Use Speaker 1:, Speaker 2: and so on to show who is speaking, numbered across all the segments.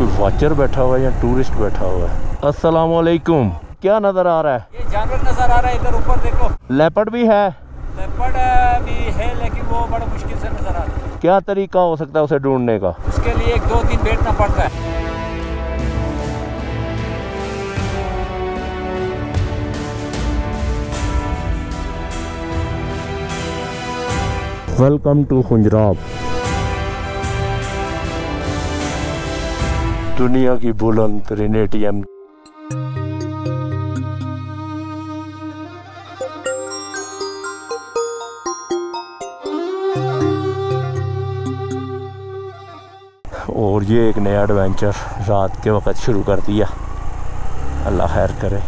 Speaker 1: कोई वाचर बैठा हुआ है या टूरिस्ट बैठा हुआ है। अस्सलाम वालेकुम। क्या नज़र आ रहा है?
Speaker 2: ये जानवर नज़र आ रहा है, इधर ऊपर देखो।
Speaker 1: लेपर्ड भी है?
Speaker 2: लेपर्ड भी है लेकिन वो बड़ा मुश्किल से नज़र आ रहा है।
Speaker 1: क्या तरीका हो सकता है उसे ढूंढने का?
Speaker 2: उसके लिए 1-2 दिन बैठना पड़ता है।
Speaker 1: वेलकम टू खुंजराब, दुनिया की बुलंद तरीन ATM। और ये एक नया एडवेंचर रात के वक्त शुरू कर दिया। अल्लाह खैर करे।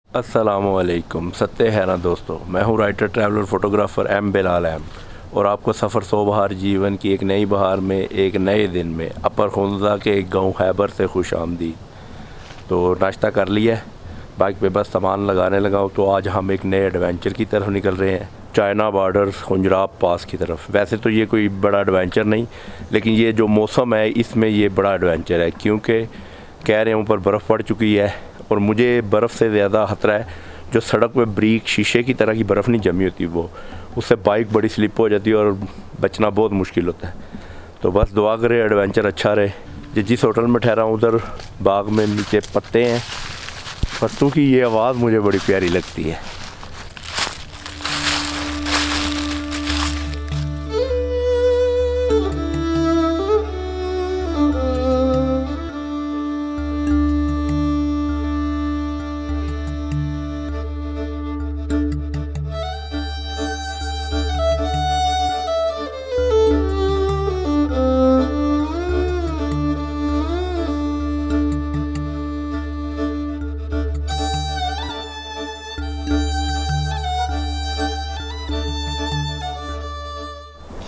Speaker 1: अस्सलामुअलैकुम, सत्ते हैरान दोस्तों, मैं हूँ writer traveller photographer M Bilal M, और आपको सफ़र सो बहार जीवन की एक नई बहार में एक नए दिन में अपर खुंजा के एक गाँव खैबर से खुश आमदीद। तो नाश्ता कर लिया, बाइक पे बस सामान लगाने लगा हूँ। तो आज हम एक नए एडवेंचर की तरफ निकल रहे हैं, चाइना बॉर्डर खुंजराब पास की तरफ। वैसे तो ये कोई बड़ा एडवेंचर नहीं, लेकिन ये जो मौसम है इसमें ये बड़ा एडवेंचर है, क्योंकि कह रहे हैं ऊपर बर्फ़ पड़ चुकी है। और मुझे बर्फ़ से ज़्यादा ख़तरा है जो सड़क पे ब्रीक शीशे की तरह की बर्फ़ नहीं जमी होती, वो उससे बाइक बड़ी स्लिप हो जाती है और बचना बहुत मुश्किल होता है। तो बस दुआ करें एडवेंचर अच्छा रहे। जिस होटल में ठहरा हूँ उधर बाग में नीचे पत्ते हैं, पत्तों की ये आवाज़ मुझे बड़ी प्यारी लगती है।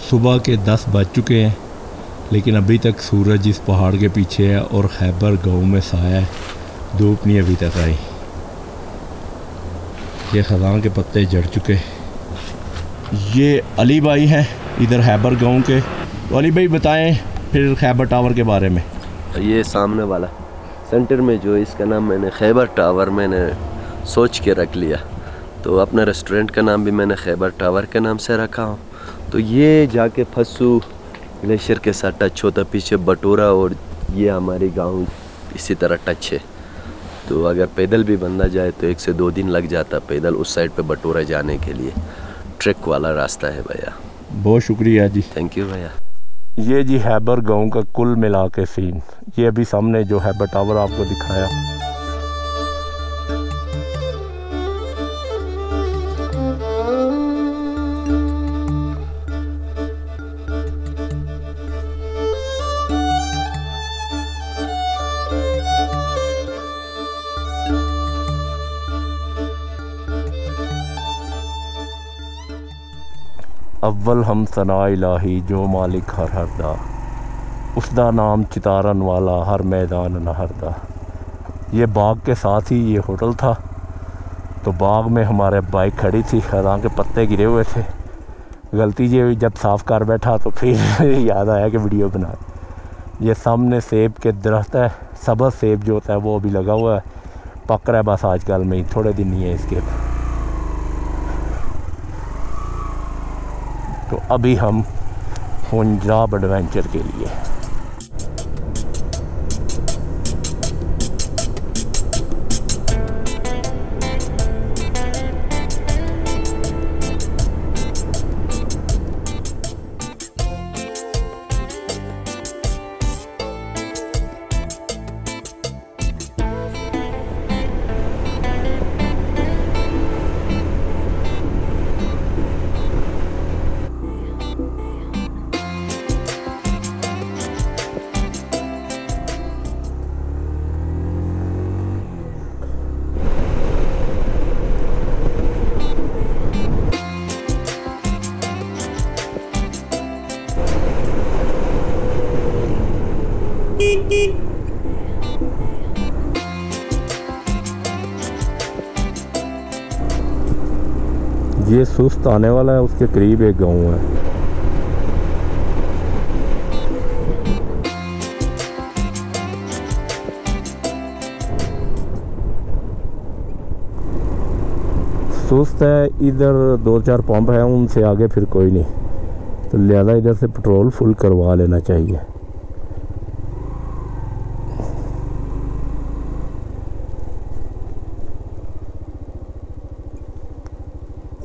Speaker 1: सुबह के 10 बज चुके हैं, लेकिन अभी तक सूरज इस पहाड़ के पीछे है और खैबर गांव में साया है। धूप नहीं अभी तक आई। ये खज़ान के पत्ते झड़ चुके। ये अली भाई हैं इधर खैबर गांव के। तो अली भाई बताएं फिर खैबर टावर के बारे में।
Speaker 3: ये सामने वाला सेंटर में जो इसका नाम मैंने खैबर टावर मैंने सोच के रख लिया। तो अपने रेस्टोरेंट का नाम भी मैंने खैबर टावर के नाम से रखा हूँ। तो ये जाके फस्सू ग्लेशियर के साथ टच होता, पीछे बटोरा, और ये हमारी गांव इसी तरह टच है। तो अगर पैदल भी बंदा जाए तो 1 से 2 दिन लग जाता पैदल उस साइड पे बटोरा जाने के लिए। ट्रैक वाला रास्ता है भैया।
Speaker 1: बहुत शुक्रिया जी।
Speaker 3: थैंक यू भैया।
Speaker 1: ये जी खैबर गांव का कुल मिला के सीन। ये अभी सामने जो खैबर टावर आपको दिखाया, अव्वल हम सना इलाही जो मालिक हर हरदा, उसदा नाम चितारन वाला हर मैदान नहरदा। ये बाग के साथ ही ये होटल था। तो बाग में हमारे बाइक खड़ी थी, खज़ान के पत्ते गिरे हुए थे। गलती ये हुई जब साफ़ कर बैठा तो फिर याद आया कि वीडियो बना। ये सामने सेब के दरख्त है, सबज़ सेब जो होता है वो अभी लगा हुआ है, पक रहा है बस आजकल में ही, थोड़े दिन ही है इसके। तो अभी हम खुंजराब एडवेंचर के लिए ये सुस्त आने वाला है, उसके करीब एक गांव है। सुस्त है, इधर 2-4 पंप है, उनसे आगे फिर कोई नहीं, तो लिहाजा इधर से पेट्रोल फुल करवा लेना चाहिए।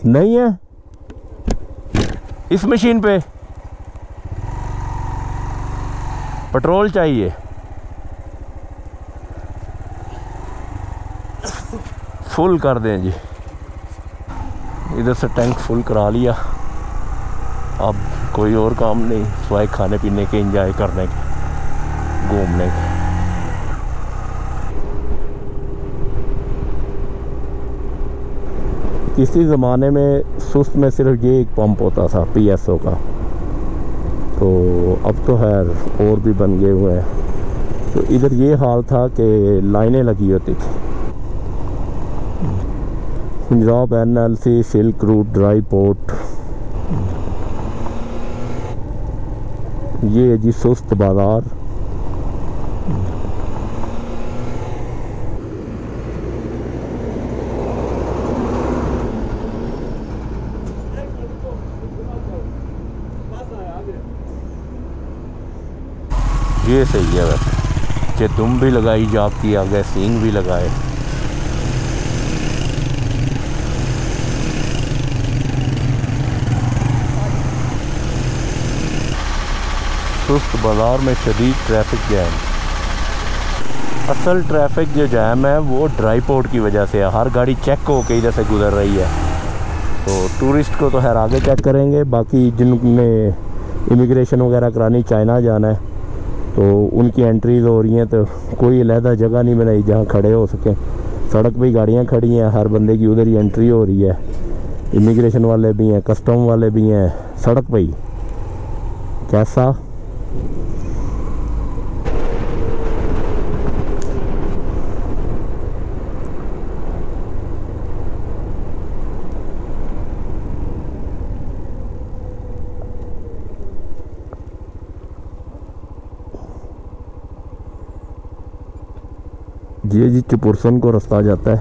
Speaker 1: नहीं है इस मशीन पे पेट्रोल चाहिए, फुल कर दें जी। इधर से टैंक फुल करा लिया, अब कोई और काम नहीं सिवाय खाने पीने के, एंजॉय करने के, घूमने के। किसी ज़माने में सुस्त में सिर्फ ये एक पंप होता था PSO का, तो अब तो खैर और भी बन गए हुए हैं। तो इधर ये हाल था कि लाइनें लगी होती थी। Punjab NLC silk route dry port, ये है जी सुस्त बाज़ार। ये सही है वैसे, कि दुम भी लगाई जाती, आगे सींग भी लगाए। सुस्त बाज़ार में शदीद ट्रैफिक जैम। असल ट्रैफिक जो जैम है वो ड्राई पोर्ट की वजह से है, हर गाड़ी चेक हो के इधर से गुजर रही है। तो टूरिस्ट को तो खैर आगे चेक करेंगे, बाकी जिनने इमिग्रेशन वगैरह करानी, चाइना जाना है, तो उनकी एंट्रीज हो रही हैं, तो कोई अलहदा जगह नहीं बनाई जहाँ खड़े हो सकें। सड़क पे ही गाड़ियाँ खड़ी हैं, हर बंदे की उधर ही एंट्री हो रही है। इमिग्रेशन वाले भी हैं, कस्टम वाले भी हैं, सड़क पे ही। कैसा ये जी चपुरसन को रास्ता जाता है,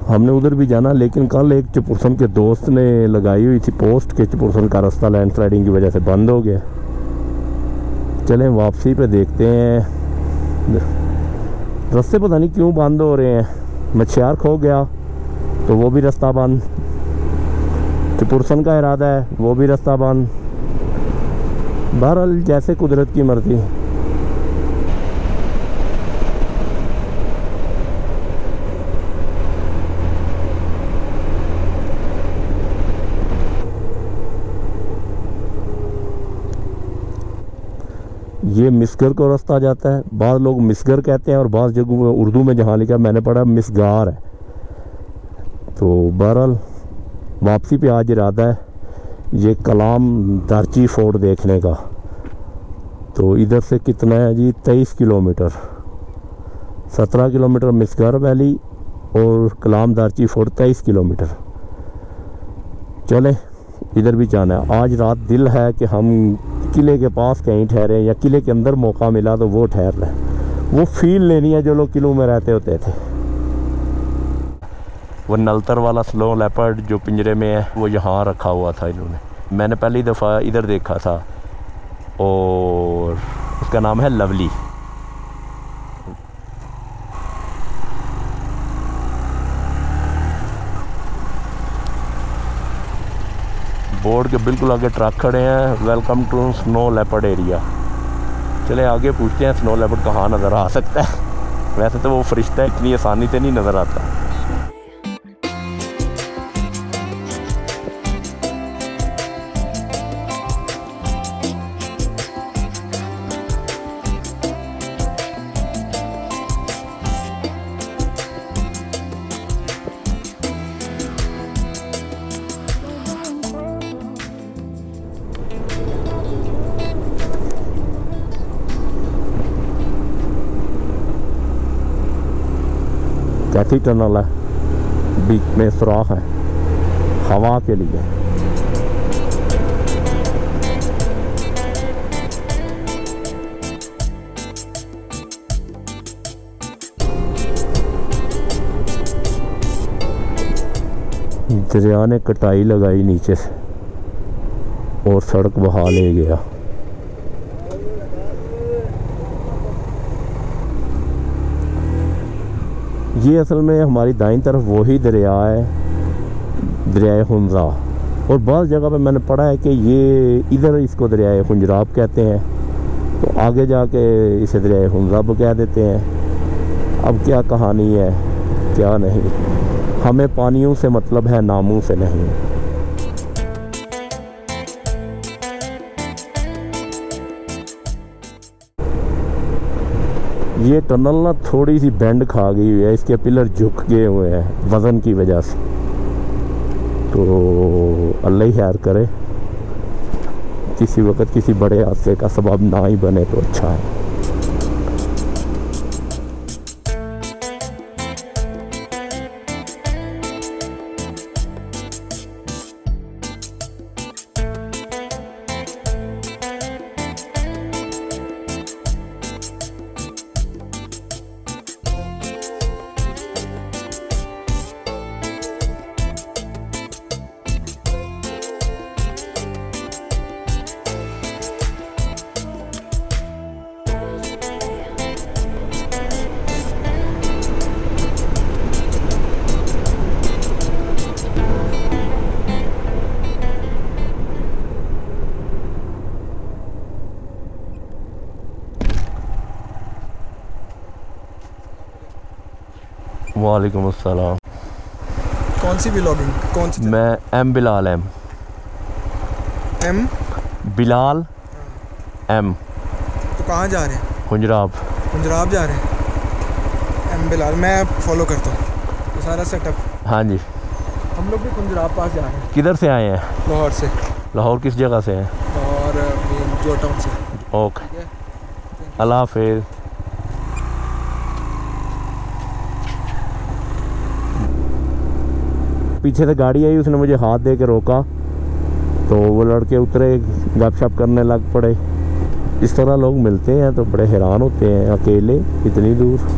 Speaker 1: हमने उधर भी जाना, लेकिन कल एक चपुरसन के दोस्त ने लगाई हुई थी पोस्ट के चपुरसन का रास्ता लैंडस्लाइडिंग की वजह से बंद हो गया। चलें वापसी पे देखते हैं, रास्ते पता नहीं क्यों बंद हो रहे हैं। मच्छियार खो गया तो वो भी रास्ता बंद, चपुरसन का इरादा है वो भी रास्ता बंद। बहरहाल जैसे कुदरत की मर्जी। ये मिसगर को रास्ता जाता है, बाद लोग मिसगर कहते हैं और बाद जगह उर्दू में जहाँ लिखा मैंने पढ़ा मिसगार है। तो बहरहाल वापसी पे आज इरादा है ये कलाम दारची फोर्ट देखने का। तो इधर से कितना है जी, 23 किलोमीटर, 17 किलोमीटर मिसगर वैली और कलाम दारची फोर्ट 23 किलोमीटर। चलें इधर भी जाना है। आज रात दिल है कि हम किले के पास कहीं ठहरे या किले के अंदर मौका मिला तो वो ठहर लें, वो फील लेनी है जो लोग किलों में रहते होते थे। वो नलतर वाला स्नो लेपर्ड जो पिंजरे में है वो यहाँ रखा हुआ था इन्होंने, मैंने पहली दफ़ा इधर देखा था, और उसका नाम है लवली। बोर्ड के बिल्कुल आगे ट्रक खड़े हैं, welcome to snow leopard area. चले आगे पूछते हैं स्नो लेपर्ड कहाँ नज़र आ सकता है। वैसे तो वो फरिश्ता इतनी आसानी से नहीं नज़र आता। कैथी टनल है, बीच में सुराख है। हवा के लिए। दरिया ने कटाई लगाई नीचे से और सड़क बहा ले गया। ये असल में हमारी दाईं तरफ वही दरिया है, दरिया हुंजा। और बहुत जगह पे मैंने पढ़ा है कि ये इधर इसको दरिया हुंजराब कहते हैं, तो आगे जाके इसे दरिया हुंजा कह देते हैं। अब क्या कहानी है क्या नहीं, हमें पानियों से मतलब है, नामों से नहीं। ये टनल ना थोड़ी सी बेंड खा गई हुई है, इसके पिलर झुक गए हुए हैं वज़न की वजह से। तो अल्लाह ही खैर करे, किसी वक्त किसी बड़े हादसे का सबब ना ही बने तो अच्छा है। वालेकुम अस्सलाम।
Speaker 4: कौन सी व्लॉगिंग, कौन सी?
Speaker 1: मैं M Bilal M Bilal M.
Speaker 4: तो कहाँ जा रहे हैं?
Speaker 1: हुंजराब।
Speaker 4: हुंजराब जा रहे हैं। एम बिलाल, मैं फॉलो करता हूँ तो सारा सेटअप।
Speaker 1: हाँ जी,
Speaker 4: हम लोग भी हुंजराब पास जा रहे हैं।
Speaker 1: किधर से आए हैं?
Speaker 4: लाहौर से।
Speaker 1: लाहौर किस जगह से हैं?
Speaker 4: और जो टाउन से।
Speaker 1: ओके, अल्लाह हाफिज़। पीछे से गाड़ी आई, उसने मुझे हाथ दे के रोका तो वो लड़के उतरे, गपशप करने लग पड़े। इस तरह लोग मिलते हैं तो बड़े हैरान होते हैं, अकेले इतनी दूर।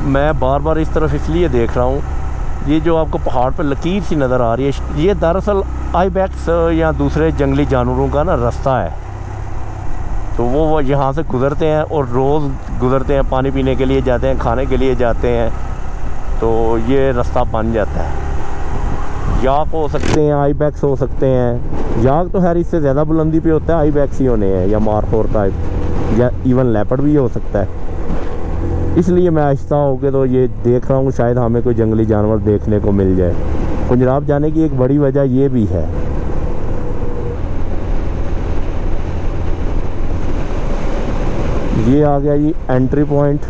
Speaker 1: मैं बार बार इस तरफ इसलिए देख रहा हूँ, ये जो आपको पहाड़ पर लकीर सी नज़र आ रही है, ये दरअसल आइबैक्स या दूसरे जंगली जानवरों का ना रास्ता है। तो वो यहाँ से गुज़रते हैं और रोज़ गुज़रते हैं, पानी पीने के लिए जाते हैं, खाने के लिए जाते हैं, तो ये रास्ता बन जाता है। याक हो सकते हैं, आइबैक्स हो सकते हैं। याक तो खैर इससे ज़्यादा बुलंदी पे होता है, आइबैक्स ही होने हैं, या मारखोर टाइप, या इवन लेपर्ड भी हो सकता है। इसलिए मैं आहिस्ता होकर तो ये देख रहा हूँ, शायद हमें कोई जंगली जानवर देखने को मिल जाए। हुंजराब जाने की एक बड़ी वजह ये भी है। ये आ गया ये एंट्री पॉइंट,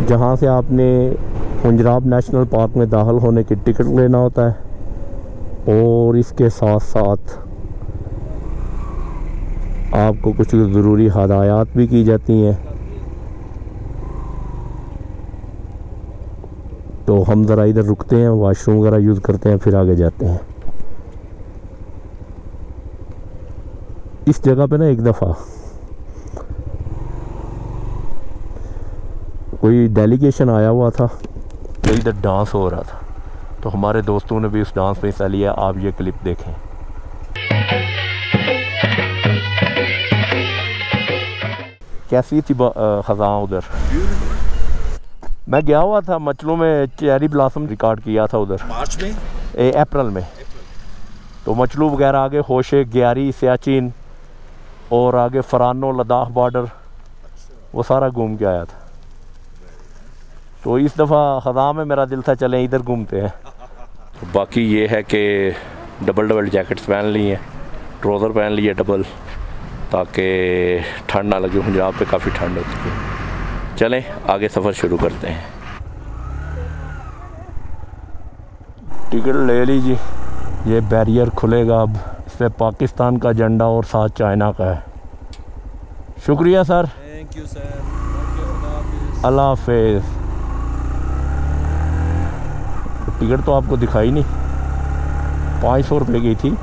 Speaker 1: जहाँ से आपने हुंजराब नेशनल पार्क में दाखिल होने की टिकट लेना होता है। और इसके साथ साथ आपको कुछ ज़रूरी हदायत भी की जाती हैं। तो हम ज़रा इधर रुकते हैं, वाशरूम वगैरह यूज़ करते हैं, फिर आगे जाते हैं। इस जगह पे ना एक दफ़ा कोई डेलीगेशन आया हुआ था, तो इधर डांस हो रहा था, तो हमारे दोस्तों ने भी उस डांस में हिस्सा लिया। आप ये क्लिप देखें। कैसी थी ख़ज़ां उधर? मैं गया हुआ था मचलू में, चेरी ब्लॉसम रिकॉर्ड किया था उधर
Speaker 4: मार्च में,
Speaker 1: अप्रैल में। तो मचलू वगैरह आगे होशे, ग्यारी, सियाचिन और आगे फरानो, लद्दाख बॉर्डर, वो सारा घूम के आया था। तो इस दफ़ा ख़ज़ां में मेरा दिल था चलें इधर घूमते हैं। बाकी ये है कि डबल जैकेट्स पहन ली हैं, ट्राउज़र पहन लिए डबल, ताकि ठंड ना लगे। हुंजराब पे काफ़ी ठंड होती है। चलें आगे सफ़र शुरू करते हैं। टिकट ले लीजिए। ये बैरियर खुलेगा अब, इस पर पाकिस्तान का झंडा और साथ चाइना का है। शुक्रिया sir,
Speaker 2: thank you sir, okay,
Speaker 1: Allah हाफिज़। टिकट तो आपको दिखाई नहीं, 500 रुपये की थी।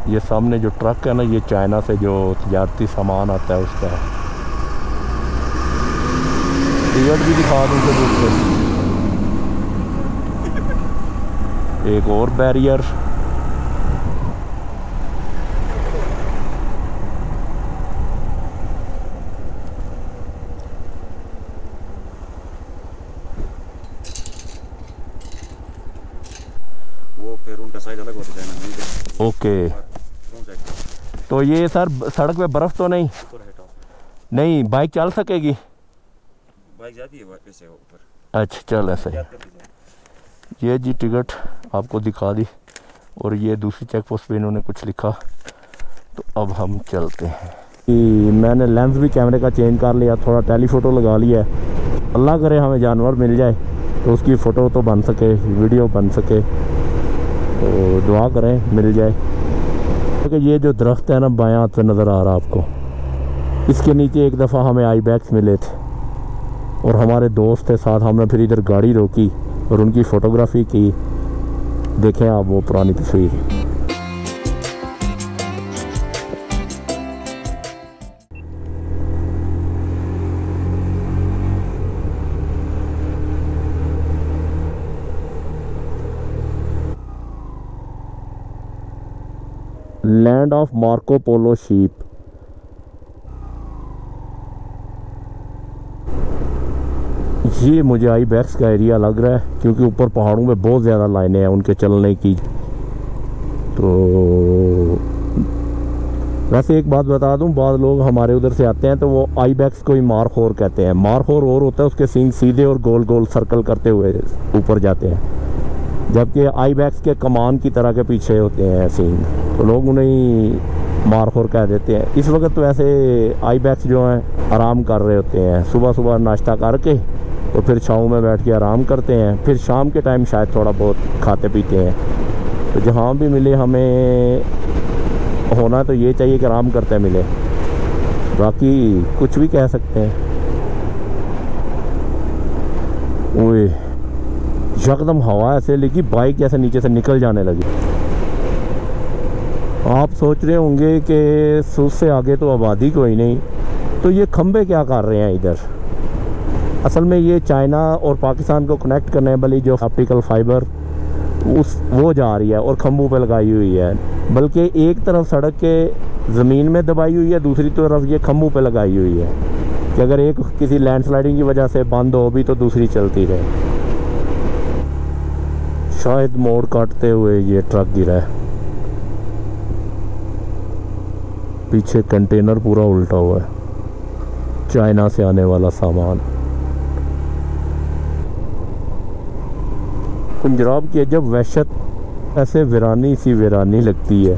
Speaker 1: ये सामने जो ट्रक है ना, ये चाइना से जो तजारती सामान आता है उसका है। टिकट भी दिखा दूँ फिर। एक और बैरियर,
Speaker 5: वो फिर उनका साइज अलग होता है।
Speaker 1: ओके। तो ये सर सड़क पे बर्फ़ तो नहीं? नहीं, बाइक चल सकेगी?
Speaker 5: बाइक जाती है वैसे ऊपर।
Speaker 1: अच्छा चल ऐसे। ये जी टिकट आपको दिखा दी, और ये दूसरी चेक पोस्ट पे इन्होंने कुछ लिखा। तो अब हम चलते हैं। मैंने लेंस भी कैमरे का चेंज कर लिया, थोड़ा टेलीफोटो लगा लिया है। अल्लाह करे हमें जानवर मिल जाए तो उसकी फ़ोटो तो बन सके, वीडियो बन सके, तो दुआ करें मिल जाए। क्योंकि ये जो दरख्त है ना बायां हाथ पे नज़र आ रहा आपको, इसके नीचे एक दफ़ा हमें आईबैक्स मिले थे और हमारे दोस्त थे साथ। हमने फिर इधर गाड़ी रोकी और उनकी फ़ोटोग्राफी की। देखें आप वो पुरानी तस्वीर। Land of Marco Polo sheep. ये मुझे आईबैक्स का एरिया लग रहा है, क्योंकि ऊपर पहाड़ों में बहुत ज़्यादा लाइनें हैं उनके चलने की। तो वैसे एक बात बता दूं, बाद लोग हमारे उधर से आते हैं तो वो आईबैक्स को ही मारखोर कहते हैं। मारखोर और होता है, उसके सींग सीधे और गोल गोल सर्कल करते हुए ऊपर जाते हैं, जबकि आईबैक्स के कमान की तरह के पीछे होते हैं सींग, तो लोग उन्हें मारखोर कह देते हैं। इस वक्त तो ऐसे आईबैक्स जो हैं आराम कर रहे होते हैं, सुबह सुबह नाश्ता करके तो फिर छाँव में बैठ के आराम करते हैं, फिर शाम के टाइम शायद थोड़ा बहुत खाते पीते हैं। तो जहाँ भी मिले हमें होना तो ये चाहिए कि आराम करते मिले, बाकी कुछ भी कह सकते हैं। ओए यकदम हवा ऐसे लगी, बाइक जैसे नीचे से निकल जाने लगी। आप सोच रहे होंगे कि सूस से आगे तो आबादी कोई नहीं, तो ये खंबे क्या कर रहे हैं इधर? असल में ये चाइना और पाकिस्तान को कनेक्ट करने वाली जो ऑप्टिकल फाइबर वो जा रही है और खंभों पे लगाई हुई है, बल्कि एक तरफ सड़क के ज़मीन में दबाई हुई है, दूसरी तरफ ये खंभों पे लगाई हुई है कि अगर एक किसी लैंडस्लाइडिंग की वजह से बंद हो भी तो दूसरी चलती रहे। शायद मोड़ काटते हुए ये ट्रक गिरा है, पीछे कंटेनर पूरा उल्टा हुआ है, चाइना से आने वाला सामान। पंजाब की जब वहशत ऐसे वीरानी सी वीरानी लगती है।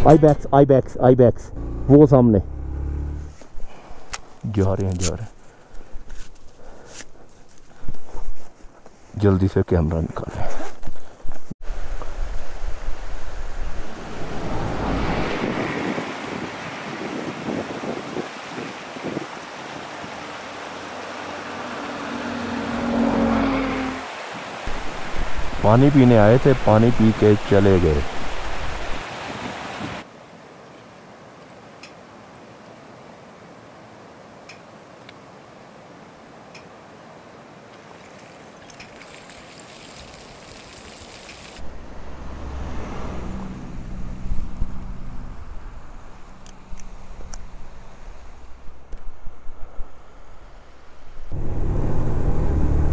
Speaker 1: आईबैक्स आईबैक्स आईबैक्स वो सामने जा रहे हैं। जल्दी से कैमरा निकालें। पानी पीने आए थे, पानी पी के चले गए।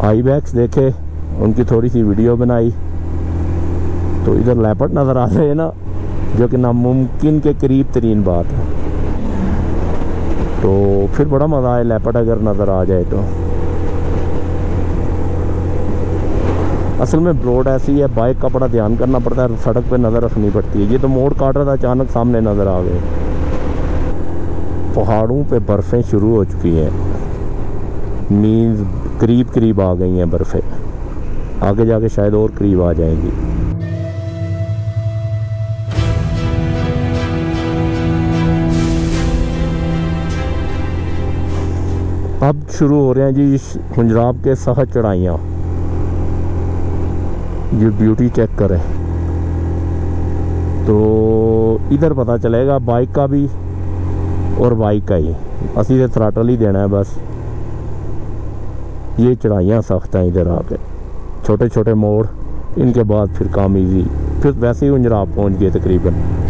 Speaker 1: आईबैक्स देखे, उनकी थोड़ी सी वीडियो बनाई, तो इधर लेपर्ड नज़र आ रहे हैं ना, जो कि नामुमकिन के करीब तरीन बात है। तो फिर बड़ा मज़ा आए लेपर्ड अगर नज़र आ जाए तो। असल में रोड ऐसी है, बाइक का बड़ा ध्यान करना पड़ता है, सड़क पे नज़र रखनी पड़ती है। ये तो मोड़ काट रहा था, अचानक सामने नज़र आ गए। पहाड़ों पे बर्फ़ें शुरू हो चुकी हैं, मीन्स करीब करीब आ गई हैं बर्फ़ें, आगे जाके शायद और करीब आ जाएंगी। अब शुरू हो रहे हैं जी हुंजराब के सख्त चढ़ाइयाँ। ये ब्यूटी चेक करें तो इधर पता चलेगा बाइक का भी और बाइक का ही, असी से थ्राटल ही देना है बस। ये चढ़ाइयाँ सख्त हैं, इधर आके छोटे छोटे मोड़, इनके बाद फिर काम इजी, फिर वैसे ही हुंजराब पहुंच गए तकरीबन।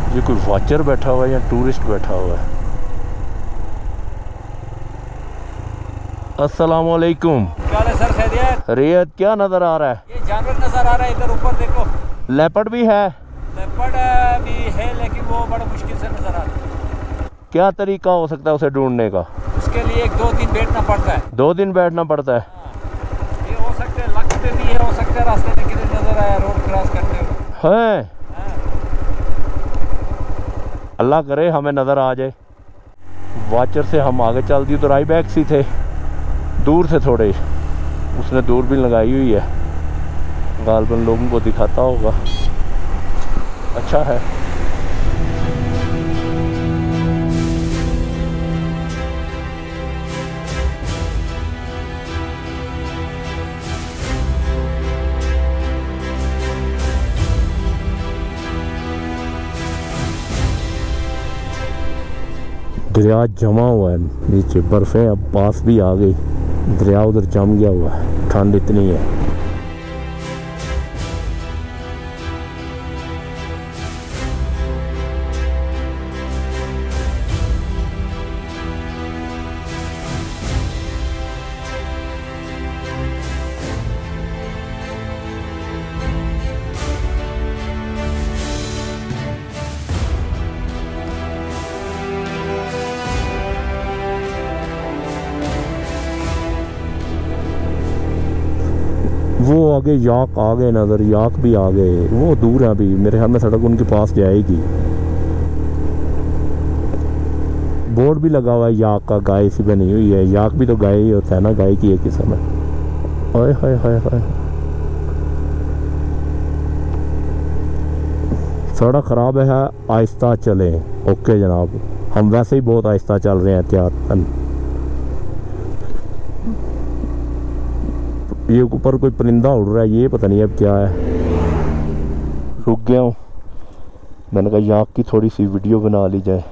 Speaker 1: ये कोई वाचर बैठा हुआ है या टूरिस्ट बैठा हुआ है। अस्सलाम वालेकुम।
Speaker 2: क्या हाल है सर, खैरियत?
Speaker 1: रियत क्या नज़र आ रहा है?
Speaker 2: ये जानवर नजर आ रहा है, इधर ऊपर देखो।
Speaker 1: लेपर्ड भी है?
Speaker 2: लेपर्ड भी है लेकिन वो बड़ा मुश्किल से नजर आ रहा है।
Speaker 1: क्या तरीका हो सकता है उसे ढूंढने का?
Speaker 2: उसके लिए 2 दिन बैठना पड़ता है।
Speaker 1: 2 दिन बैठना पड़ता है?
Speaker 2: ये हो सकता है लक पे भी है, हो सकता है रास्ते में किधर नजर आया रोड क्रॉस करते हुए।
Speaker 1: हैं? अल्लाह करे हमें नज़र आ जाए। वाचर से हम आगे चल दिए तो राइट बैक ही थे, दूर से थोड़े, उसने दूरबीन लगाई हुई है, गालबन लोगों को दिखाता होगा। अच्छा है। दरिया जमा हुआ है नीचे, बर्फ़ें अब पास भी आ गई, दरिया उधर जम गया हुआ है, ठंड इतनी है। वो आगे याक आ गए नज़र, याक भी आ गए, वो दूर है अभी, मेरे ख्याल में सड़क उनके पास जाएगी। बोर्ड भी लगा हुआ है याक का, गाय सी बनी हुई है। याक भी तो गाय ही होता है ना, गाय की एक किस्म है। हाय हाय हाय हाय, सड़क ख़राब है, आहिस्ता चलें। ओके जनाब, हम वैसे ही बहुत आहिस्ता चल रहे हैं एहतियातन। ये ऊपर कोई परिंदा उड़ रहा है, ये पता नहीं अब क्या है। रुक गया हूँ, मैंने कहा याक की थोड़ी सी वीडियो बना ली जाए।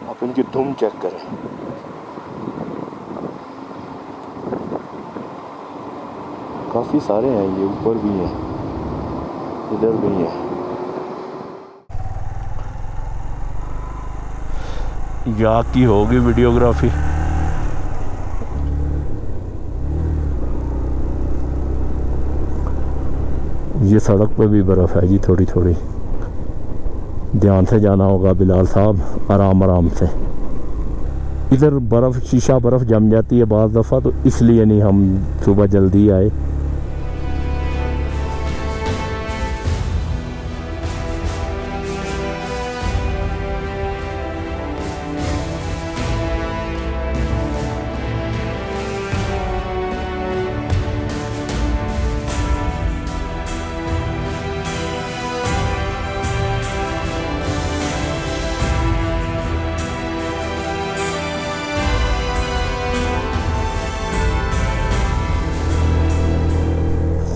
Speaker 1: आप इनकी धुम चेक करें, काफ़ी सारे हैं, ये ऊपर भी हैं, इधर भी हैं। याक की होगी वीडियोग्राफी। ये सड़क पे भी बर्फ़ है जी, थोड़ी थोड़ी, ध्यान से जाना होगा बिलाल साहब, आराम आराम से। इधर बर्फ़, शीशा बर्फ़ जम जाती है बाज़ दफ़ा, तो इसलिए नहीं हम सुबह जल्दी आए।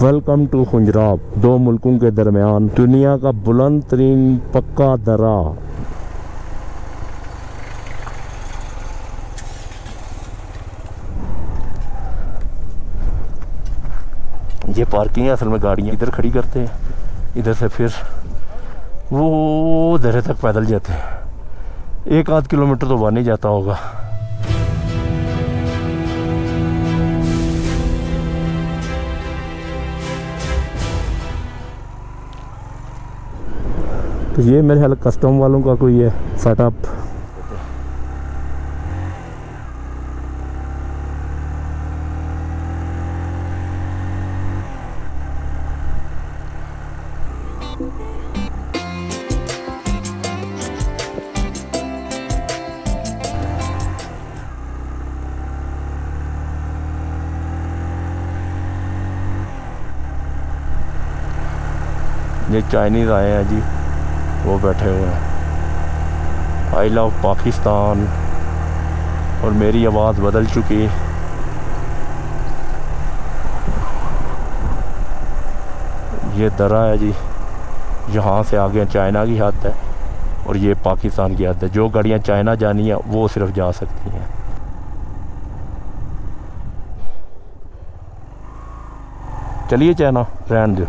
Speaker 1: वेलकम टू खुंजराब, दो मुल्कों के दरमियान दुनिया का बुलंद तरीन पक्का दरा। ये पार्किंग है, असल में गाड़ियाँ इधर खड़ी करते हैं, इधर से फिर वो दरे तक पैदल जाते हैं। 1-8 किलोमीटर तो बन ही जाता होगा। तो ये मेरे ख्याल कस्टम वालों का कोई है सेटअप। ये चाइनीज़ आए हैं जी, वो बैठे हुए हैं। I love Pakistan. और मेरी आवाज़ बदल चुकी। ये दरा है जी, यहाँ से आगे चाइना की हद है और ये पाकिस्तान की हद है। जो गाड़ियाँ चाइना जानी है वो सिर्फ जा सकती हैं। चलिए चाइना रहने दो।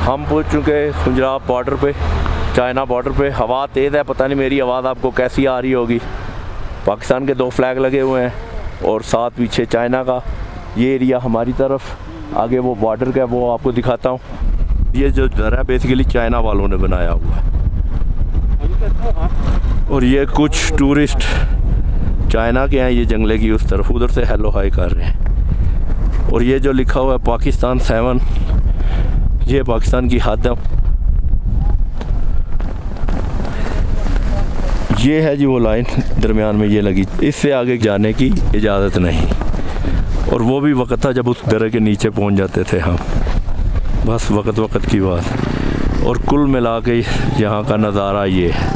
Speaker 1: हम पहुंच चुके खुंजराब बॉर्डर पे, चाइना बॉर्डर पे। हवा तेज़ है, पता नहीं मेरी आवाज़ आपको कैसी आ रही होगी। पाकिस्तान के 2 फ्लैग लगे हुए हैं और साथ पीछे चाइना का। ये एरिया हमारी तरफ, आगे वो बॉर्डर का, वो आपको दिखाता हूँ। ये जो दरा है बेसिकली चाइना वालों ने बनाया हुआ है। और ये कुछ टूरिस्ट चाइना के हैं, ये जंगले की उस तरफ, उधर से हेलो हाई कर रहे हैं। और ये जो लिखा हुआ है पाकिस्तान 7, ये पाकिस्तान की हद है। ये है जी वो लाइन दरमियान में ये लगी, इससे आगे जाने की इजाज़त नहीं। और वो भी वक्त था जब उस दरे के नीचे पहुंच जाते थे हम, बस वक्त की बात। और कुल मिला के यहाँ का नज़ारा ये है।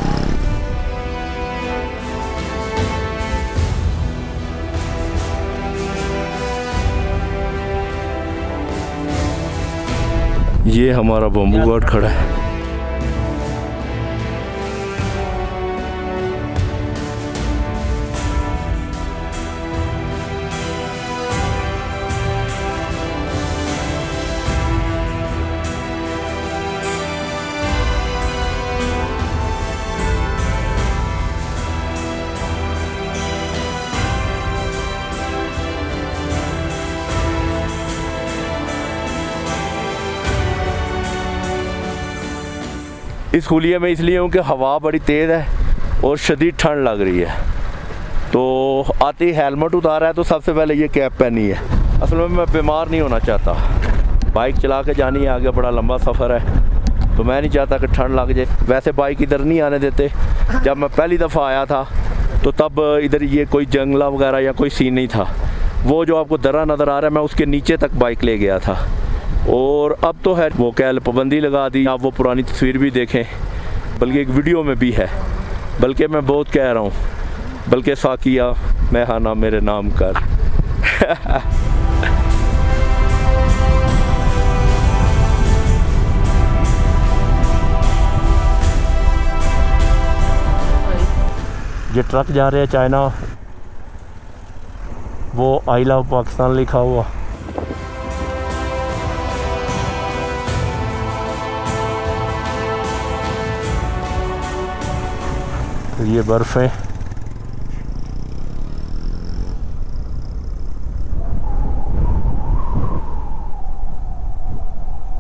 Speaker 1: ये हमारा बम्बू गार्ड खड़ा है। इस हुलिये में इसलिए हूँ कि हवा बड़ी तेज़ है और शदीद ठंड लग रही है। तो आते ही हेलमेट उतारा है तो सबसे पहले ये कैप पहनी है। असल में मैं बीमार नहीं होना चाहता, बाइक चला के जानी है, आगे बड़ा लंबा सफ़र है, तो मैं नहीं चाहता कि ठंड लग जाए। वैसे बाइक इधर नहीं आने देते। जब मैं पहली दफ़ा आया था तो तब इधर ये कोई जंगला वगैरह या कोई सीन नहीं था। वो जो आपको दरा नज़र आ रहा है, मैं उसके नीचे तक बाइक ले गया था। और अब तो है वो क्या पाबंदी लगा दी। आप वो पुरानी तस्वीर भी देखें, बल्कि एक वीडियो में भी है। बल्कि मैं बहुत कह रहा हूँ, बल्कि साकिया मैं हाना मेरे नाम कर। ये ट्रक जा रहे हैं चाइना, वो आई लव पाकिस्तान लिखा हुआ। तो ये बर्फ़ है।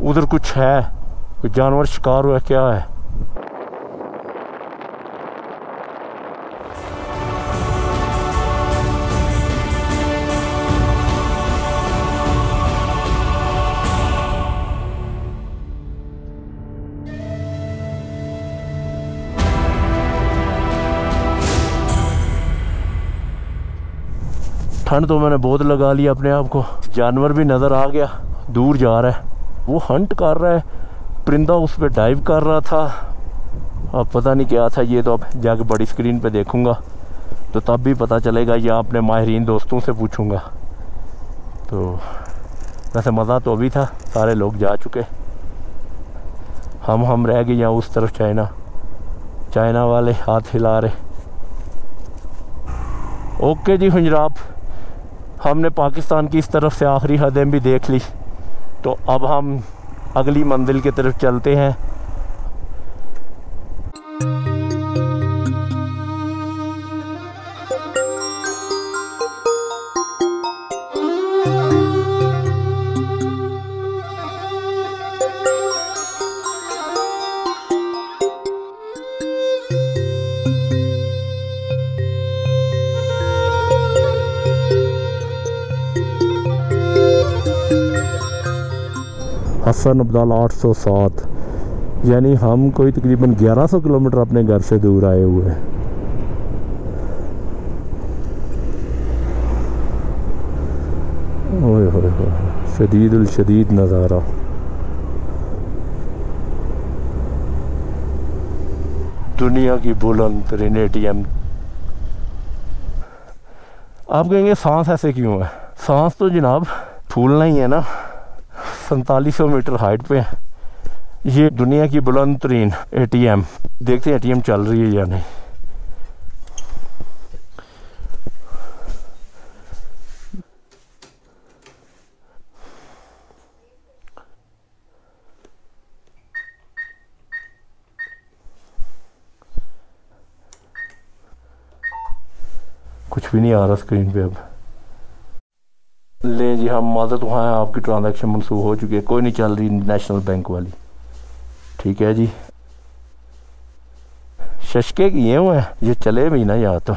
Speaker 1: उधर कुछ है, कोई जानवर शिकार हुआ, क्या है? ठंड तो मैंने बहुत लगा लिया अपने आप को। जानवर भी नज़र आ गया, दूर जा रहा है, वो हंट कर रहा है, परिंदा उस पर डाइव कर रहा था। अब पता नहीं क्या था, ये तो अब जाके बड़ी स्क्रीन पे देखूंगा तो तब भी पता चलेगा, या अपने माहिरीन दोस्तों से पूछूंगा। तो वैसे मज़ा तो अभी था, सारे लोग जा चुके, हम रह गए यहाँ उस तरफ। चाइना वाले हाथ हिला रहे। ओके जी हुजराब, हमने पाकिस्तान की इस तरफ से आखिरी हदें भी देख ली, तो अब हम अगली मंजिल की तरफ चलते हैं। हसन अब्दाल 807, यानी हम कोई तकरीबन 1100 किलोमीटर अपने घर से दूर आए हुए हैं। ओए होए होए, शदीदुल शदीद नज़ारा। दुनिया की बुलंद तरीन ATM। आप कहेंगे सांस ऐसे क्यों है? सांस तो जनाब फूलना ही है ना। 4700 मीटर हाइट पे ये दुनिया की बुलंद तरीन ATM। देखते हैं ATM चल रही है या नहीं। कुछ भी नहीं आ रहा स्क्रीन पे। अब ले जी, हम माजत वहाँ हैं, आपकी ट्रांजैक्शन मनसूख हो चुकी है, कोई नहीं चल रही नेशनल बैंक वाली। ठीक है जी, शशके किए हुए हैं, ये चले भी ना या तो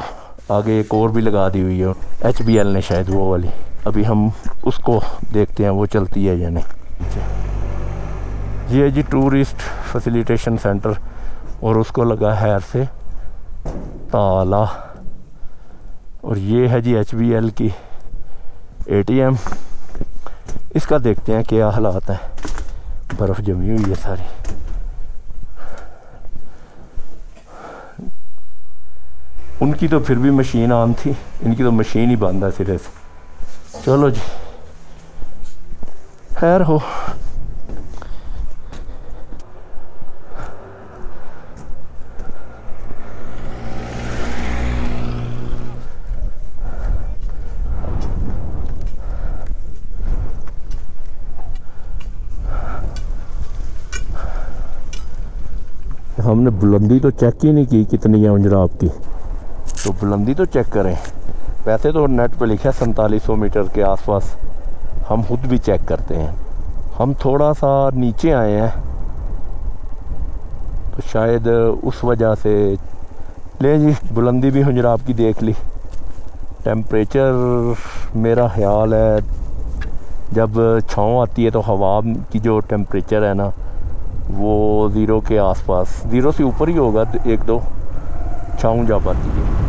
Speaker 1: आगे एक और भी लगा दी हुई है HBL ने शायद, वो वाली। अभी हम उसको देखते हैं वो चलती है या नहीं। ये है जी टूरिस्ट फैसिलिटेशन सेंटर, और उसको लगा है से ताला। और ये है जी HBL की ATM। इसका देखते हैं क्या हालात हैं। बर्फ़ जमी हुई है सारी। उनकी तो फिर भी मशीन ऑन थी, इनकी तो मशीन ही बंद है सिरे से। चलो जी, खैर हो। हमने बुलंदी तो चेक ही नहीं की कितनी है उंजराब की, तो बुलंदी तो चेक करें। वैसे तो नेट पे लिखा है 4700 मीटर के आसपास, हम खुद भी चेक करते हैं। हम थोड़ा सा नीचे आए हैं तो शायद उस वजह से। ले जी, बुलंदी भी हुजराब की देख ली। टेम्परेचर मेरा ख्याल है जब छाँव आती है तो हवा की जो टेम्परेचर है ना वो 0 के आसपास, 0 से ऊपर ही होगा, 1-2 छाँव जा पाती है।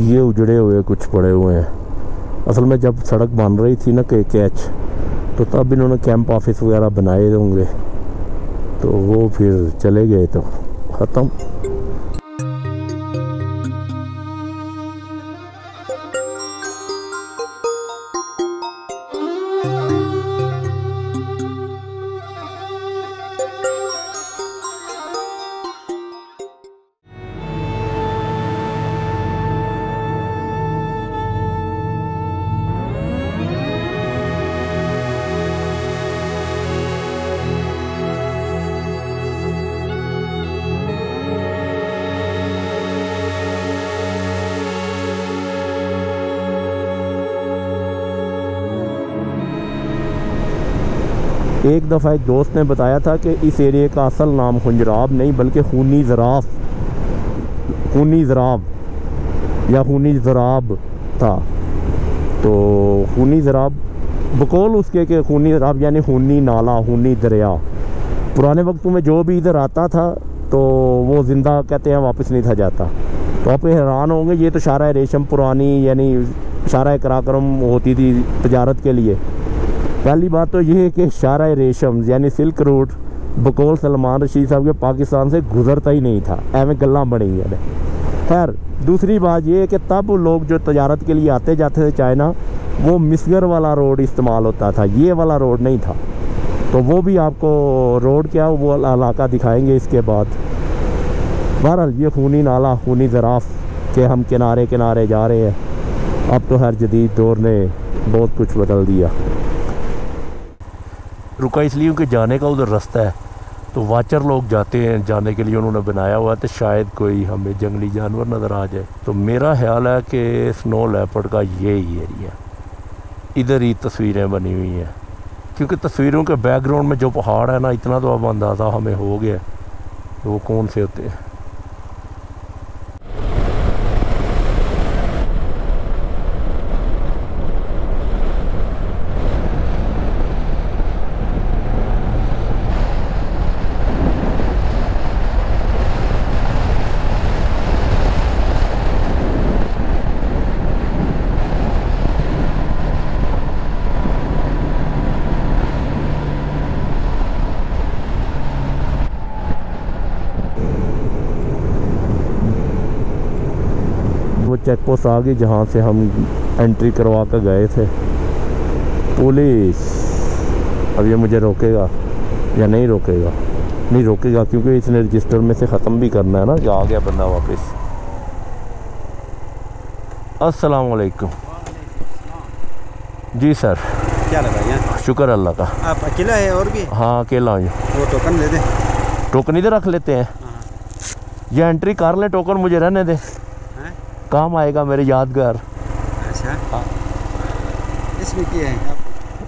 Speaker 1: ये उजड़े हुए कुछ पड़े हुए हैं। असल में जब सड़क बन रही थी ना के कैच, तो तब इन्होंने कैंप ऑफिस वगैरह बनाए होंगे, तो वो फिर चले गए तो ख़त्म। एक दफ़ा एक दोस्त ने बताया था कि इस एरिया का असल नाम खुंजराब नहीं बल्कि खूनी ज़राब या खूनी ज़राब था। तो खूनी ज़राब बकौल उसके कि खूनी ज़राब यानी खूनी नाला, खूनी दरिया। पुराने वक्तों में जो भी इधर आता था तो वो ज़िंदा कहते हैं वापस नहीं था जाता। तो आप हैरान होंगे, ये तो शारा रेशम पुरानी यानी शारा कराक्रम होती थी तजारत के लिए। पहली बात तो ये है कि शारा रेशम यानी सिल्क रूट बकौल सलमान रशीद साहब के पाकिस्तान से गुजरता ही नहीं था, एवं गल्ला बनी है। खैर दूसरी बात ये है कि तब लोग जो तजारत के लिए आते जाते थे चाइना, वो मिसगर वाला रोड इस्तेमाल होता था, ये वाला रोड नहीं था। तो वो भी आपको रोड क्या वो इलाका दिखाएंगे इसके बाद। बहरहाल ये खूनी नाला, खूनी ज़राफ़ के हम किनारे किनारे जा रहे हैं। अब तो हर जदीद दौर ने बहुत कुछ बदल दिया। रुका इसलिए कि जाने का उधर रास्ता है, तो वाचर लोग जाते हैं, जाने के लिए उन्होंने बनाया हुआ है, तो शायद कोई हमें जंगली जानवर नज़र आ जाए। तो मेरा ख्याल है कि स्नो लेपर्ड का यही एरिया, इधर ही तस्वीरें बनी हुई हैं। क्योंकि तस्वीरों के बैकग्राउंड में जो पहाड़ है ना, इतना तो अब अंदाज़ा हमें हो गया तो वो कौन से होते हैं। वो चेक पोस्ट आ गई जहाँ से हम एंट्री करवा कर गए थे। पुलिस अब ये मुझे रोकेगा या नहीं रोकेगा? नहीं रोकेगा, क्योंकि इसने रजिस्टर में से ख़त्म भी करना है ना। आ गया बंदा वापस। अस्सलाम वालेकुम। जी सर।
Speaker 6: क्या लगा यहाँ?
Speaker 1: शुक्र अल्लाह का।
Speaker 6: आप अकेला है और भी?
Speaker 1: हाँ अकेला हूँ।
Speaker 6: वो टोकन ले दे।
Speaker 1: टोकन इधर रख लेते हैं। ये एंट्री कर ले, टोकन मुझे रहने दे, काम आएगा मेरे यादगार।
Speaker 6: अच्छा हाँ। इसमें क्या है?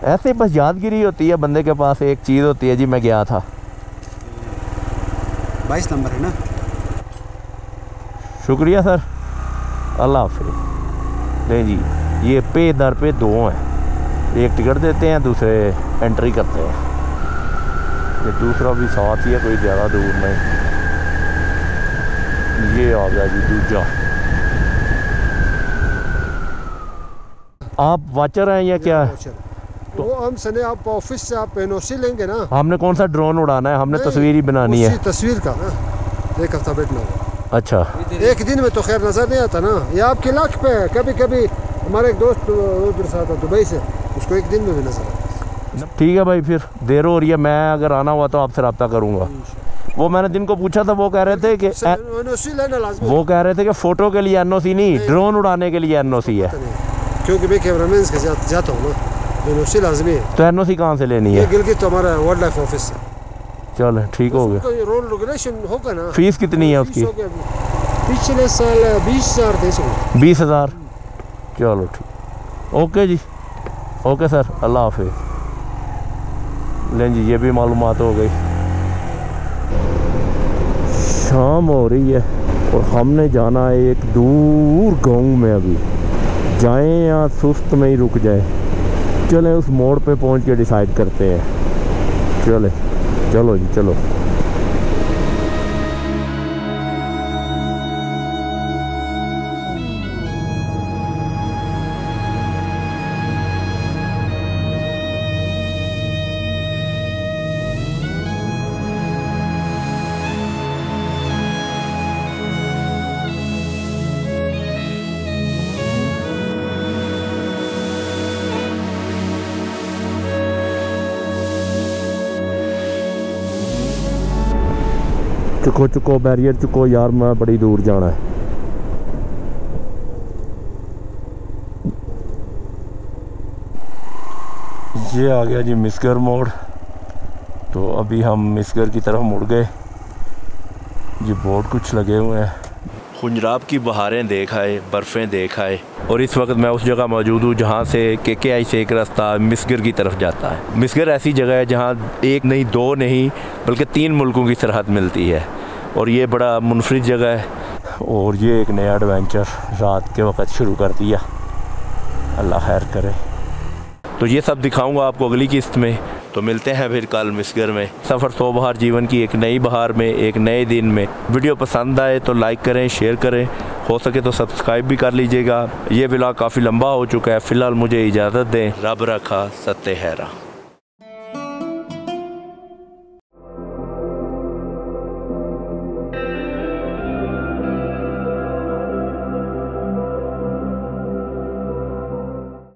Speaker 1: ऐसे बस यादगिरी होती है, बंदे के पास एक चीज़ होती है। जी मैं गया था।
Speaker 6: 22 नंबर है ना?
Speaker 1: शुक्रिया सर, अल्लाह हाफिज़। नहीं जी, ये पे दर पे दो हैं, एक टिकट देते हैं, दूसरे एंट्री करते हैं। ये दूसरा भी साथ ही है, कोई ज़्यादा दूर नहीं। ये आ गया जी दूजा। आप वाचर हैं या क्या?
Speaker 7: तो वो हम सने आप ऑफिस से आप एनओसी लेंगे ना?
Speaker 1: हमने कौन सा ड्रोन उड़ाना है, हमने तस्वीर ही बनानी है।
Speaker 7: तस्वीर का ना एक हफ्ता बैठना होगा।
Speaker 1: अच्छा,
Speaker 7: एक दिन में तो खैर नजर नहीं आता ना, ये आपके लाख पे है। कभी कभी हमारे एक दोस्त उधर से आता दुबई से, उसको एक दिन में भी नजर आता।
Speaker 1: ठीक है भाई, फिर देर हो रही है, मैं अगर आना हुआ तो आपसे रब्ता करूँगा। वो मैंने जिनको पूछा था वो कह रहे थे कि
Speaker 7: एनओसी लेना लाजमी।
Speaker 1: वो कह रहे थे कि फ़ोटो के लिए एनओसी नहीं, ड्रोन उड़ाने के लिए एनओसी है।
Speaker 7: क्योंकि मैं कैमरामैन के साथ जाता हूँ ना, एनओसी लाजमी है।
Speaker 1: तो एनओसी कहाँ से लेनी है?
Speaker 7: गिलगित तो हमारा वाइल्ड लाइफ ऑफिस है।
Speaker 1: चलो ठीक हो गया।
Speaker 7: रूल रेगुलेशन होगा ना।
Speaker 1: फीस कितनी है उसकी?
Speaker 7: पिछले साल 20,000 थे।
Speaker 1: 20,000। चलो ठीक, ओके जी, ओके सर, अल्लाह हाफिज़। लें जी, ये भी मालूमात हो गई। शाम हो रही है और हमने जाना है एक दूर गांव में। अभी जाएं या सुस्त में ही रुक जाए? चलें उस मोड़ पे पहुंच के डिसाइड करते हैं। चलो जी चलो। चुको बैरियर चुको यार, मैं बड़ी दूर जाना है। ये आ गया जी मिसगर मोड़। तो अभी हम मिसगर की तरफ मुड़ गए। ये बोर्ड कुछ लगे हुए हैं। खुंजराब की बहारें देख आए, बर्फ़ें देख आए। और इस वक्त मैं उस जगह मौजूद हूँ जहाँ से KKI से एक रास्ता मिसगर की तरफ जाता है। मिसगर ऐसी जगह है जहाँ एक नहीं, दो नहीं, बल्कि 3 मुल्कों की सरहद मिलती है। और ये बड़ा मुनफरिद जगह है। और ये एक नया एडवेंचर रात के वक्त शुरू कर दिया, अल्लाह खैर करे। तो ये सब दिखाऊंगा आपको अगली किस्त में। तो मिलते हैं फिर कल मिसगर में। सफ़र सो बहार जीवन की एक नई बहार में, एक नए दिन में। वीडियो पसंद आए तो लाइक करें, शेयर करें, हो सके तो सब्सक्राइब भी कर लीजिएगा। ये व्लॉग काफ़ी लंबा हो चुका है। फ़िलहाल मुझे इजाज़त दें। रब रखा सत्ते हैरा।